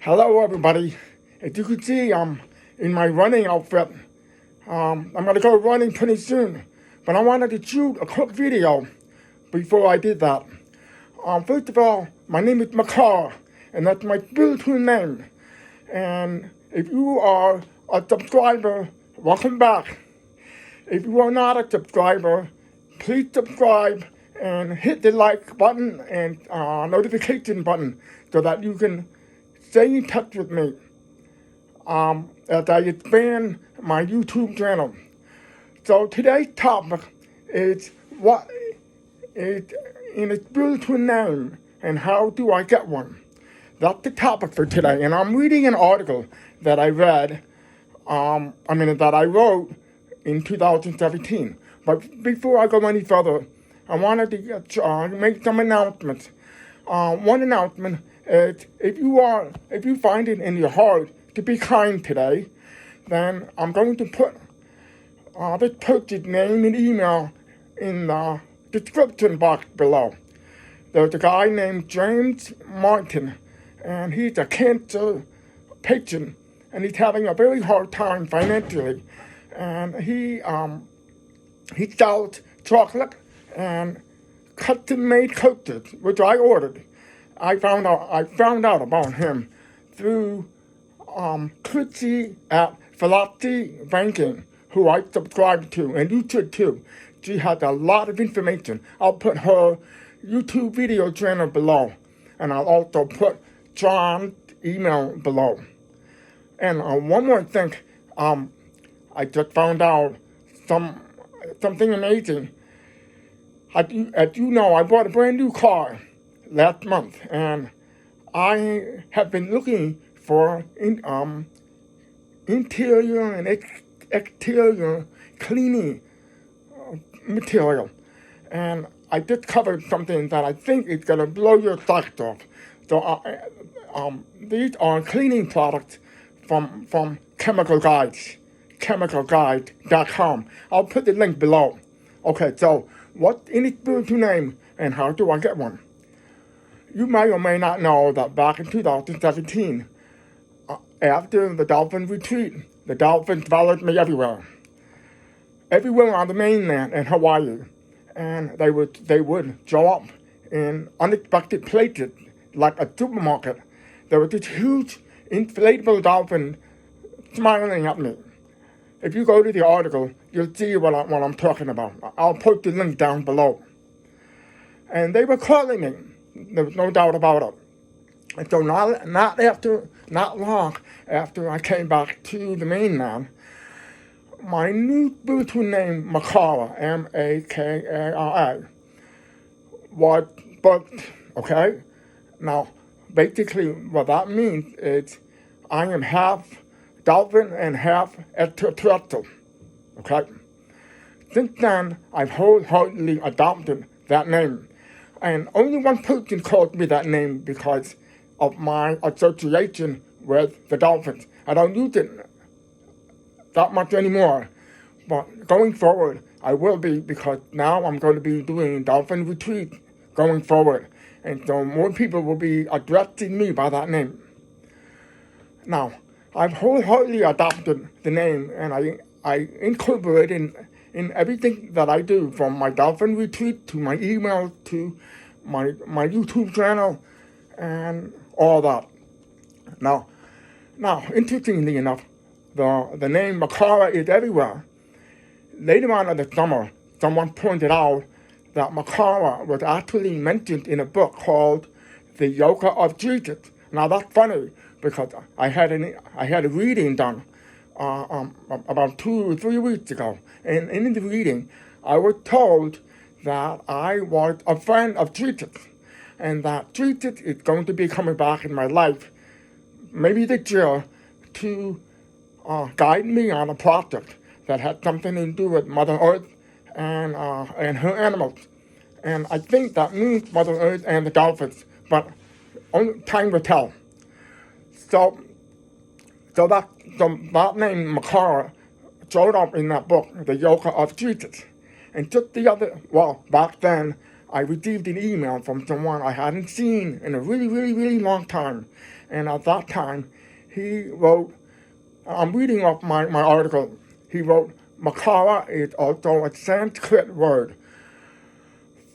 Hello, everybody. As you can see, I'm in my running outfit. I'm going to go running pretty soon, but I wanted to shoot a quick video before I did that. First of all, my name is Makara, and that's my spiritual name. And if you are a subscriber, welcome back. If you are not a subscriber, please subscribe and hit the like button and notification button so that you can stay in touch with me as I expand my YouTube channel. So today's topic is what is in a spiritual name and how do I get one. That's the topic for today. And I'm reading an article that I read, that I wrote in 2017. But before I go any further, I wanted to make some announcements. One announcement is if you find it in your heart to be kind today, then I'm going to put this person's name and email in the description box below. There's a guy named James Martin, and he's a cancer patient, and he's having a very hard time financially. And he sells chocolate and custom-made coasters, which I ordered. I found out about him through Chrissy at Philosophy Banking, who I subscribe to, and you should too. She has a lot of information. I'll put her YouTube video channel below, and I'll also put John's email below. And one more thing, I just found out something amazing. As you know, I bought a brand new car last month, and I have been looking for interior and exterior cleaning material, and I discovered something that I think is going to blow your socks off. So these are cleaning products from Chemical Guides, chemicalguide.com. I'll put the link below. Okay, so what's in its spiritual name and how do I get one? You may or may not know that back in 2017, after the dolphin retreat, the dolphins followed me everywhere. Everywhere on the mainland and Hawaii. And they would show up in unexpected places, like a supermarket. There was this huge inflatable dolphin smiling at me. If you go to the article, you'll see what I'm talking about. I'll put the link down below. And they were calling me. There was no doubt about it. And so not long after I came back to the mainland, my new spiritual name, Makara, Makara, was birthed, okay? Now, basically what that means is I am half dolphin and half extraterrestrial, okay? Since then, I've wholeheartedly adopted that name. And only one person called me that name because of my association with the dolphins. I don't use it that much anymore, but going forward, I will be, because now I'm going to be doing dolphin retreat going forward. And so more people will be addressing me by that name. Now, I've wholeheartedly adopted the name, and I incorporate it in everything that I do, from my dolphin retreat to my email to my YouTube channel and all that. Now, interestingly enough, the name Makara is everywhere. Later on in the summer, someone pointed out that Makara was actually mentioned in a book called The Yoga of Jesus. Now that's funny, because I had a reading done about 2 or 3 weeks ago, and in the reading, I was told that I was a friend of Jesus, and that Jesus is going to be coming back in my life, maybe this year, to guide me on a project that had something to do with Mother Earth and her animals. And I think that means Mother Earth and the dolphins, but only time will tell. So that name, Makara, showed up in that book, The Yoga of Jesus. And just back then, I received an email from someone I hadn't seen in a really, really, really long time. And at that time, he wrote, I'm reading off my article, he wrote, Makara is also a Sanskrit word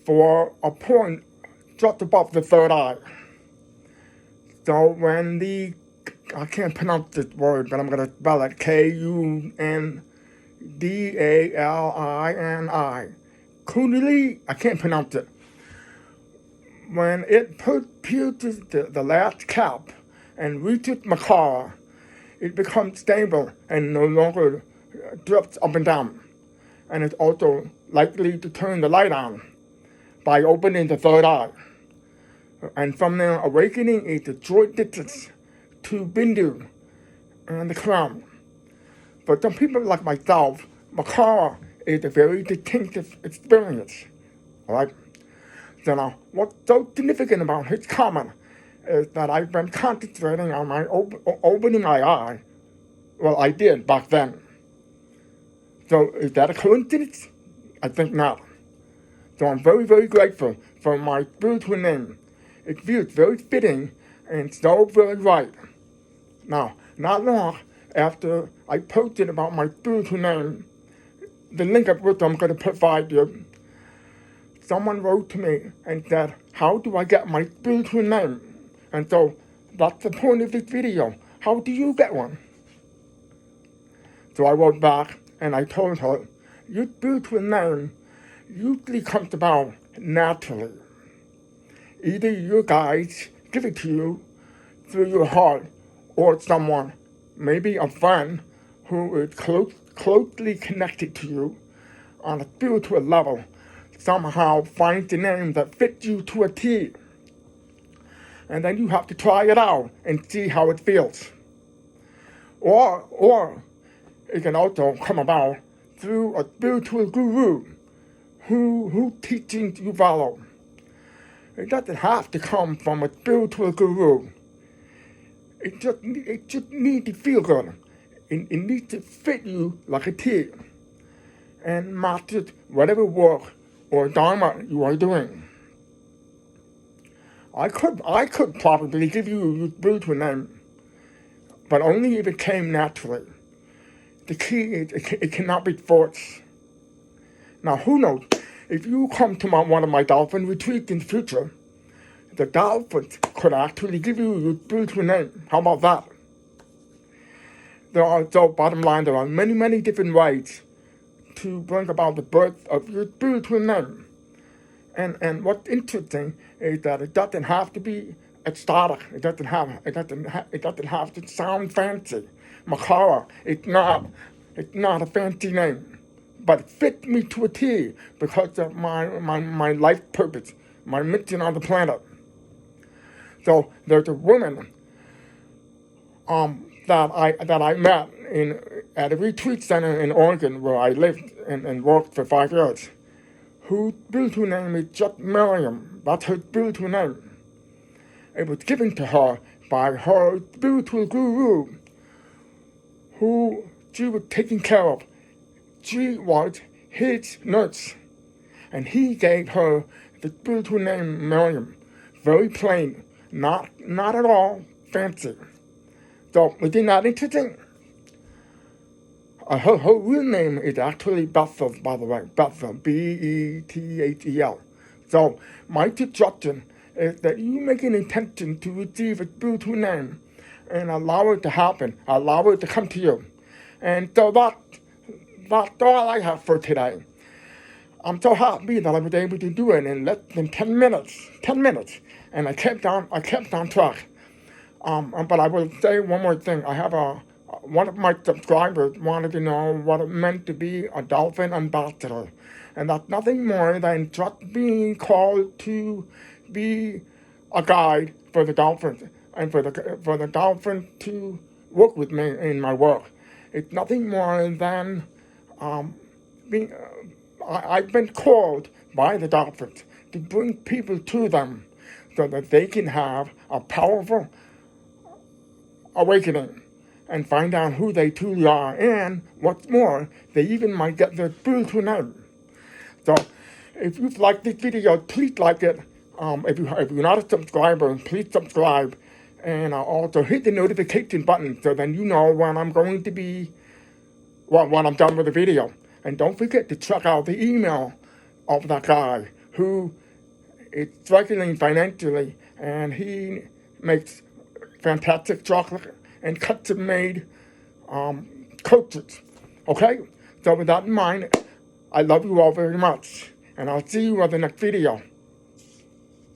for a point just above the third eye. So when I can't pronounce this word, but I'm going to spell it, Kundalini, Kundalini, I can't pronounce it. When it pierces the last cap and reaches Makara, it becomes stable and no longer drifts up and down. And it's also likely to turn the light on by opening the third eye. And from there, awakening is a short distance to Bindu and the crown. For some people like myself, Makara is a very distinctive experience. All right? So now, what's so significant about his comment is that I've been concentrating on my opening my eye. Well, I did back then. So is that a coincidence? I think not. So I'm very, very grateful for my spiritual name. It feels very fitting and so very right. Now, not long after I posted about my spiritual name, the link of which I'm going to provide you, someone wrote to me and said, how do I get my spiritual name? And so that's the point of this video. How do you get one? So I wrote back and I told her, your spiritual name usually comes about naturally. Either your guides give it to you through your heart, or someone, maybe a friend, who is closely connected to you on a spiritual level, somehow finds a name that fits you to a T. And then you have to try it out and see how it feels. Or it can also come about through a spiritual guru who teachings you follow. It doesn't have to come from a spiritual guru. It just needs to feel good. It needs to fit you like a T and match whatever work or dharma you are doing. I could probably give you your spiritual name, but only if it came naturally. The key is it cannot be forced. Now, who knows? If you come to one of my dolphin retreats in the future, the dolphins could actually give you your spiritual name. How about that? Bottom line, there are many, many different ways to bring about the birth of your spiritual name. And what's interesting is that it doesn't have to be ecstatic. It doesn't have to sound fancy. Makara, it's not a fancy name, but it fits me to a T because of my life purpose, my mission on the planet. So there's a woman that I met at a retreat center in Oregon where I lived and worked for 5 years, whose spiritual name is just Miriam. That's her spiritual name. It was given to her by her spiritual guru, who she was taking care of. She was his nurse, and he gave her the spiritual name Miriam. Very plain, not at all fancy. So, isn't that interesting? Her real name is actually Bethel, by the way. Bethel, Bethel. So, my suggestion is that you make an intention to receive a spiritual name and allow it to happen, allow it to come to you. And so that's all I have for today. I'm so happy that I was able to do it in less than 10 minutes. 10 minutes. And I kept on track. But I will say one more thing. I have one of my subscribers wanted to know what it meant to be a dolphin ambassador. And that's nothing more than just being called to be a guide for the dolphins and for the dolphins to work with me in my work. It's nothing more than I've been called by the dolphins to bring people to them so that they can have a powerful awakening and find out who they truly are. And what's more, they even might get their spiritual name. So if you've liked this video, please like it. If you're not a subscriber, please subscribe And also hit the notification button so then you know when I'm going to be, when I'm done with the video. And don't forget to check out the email of that guy who is struggling financially, and he makes fantastic chocolate and custom-made coaches. Okay? So with that in mind, I love you all very much, and I'll see you on the next video.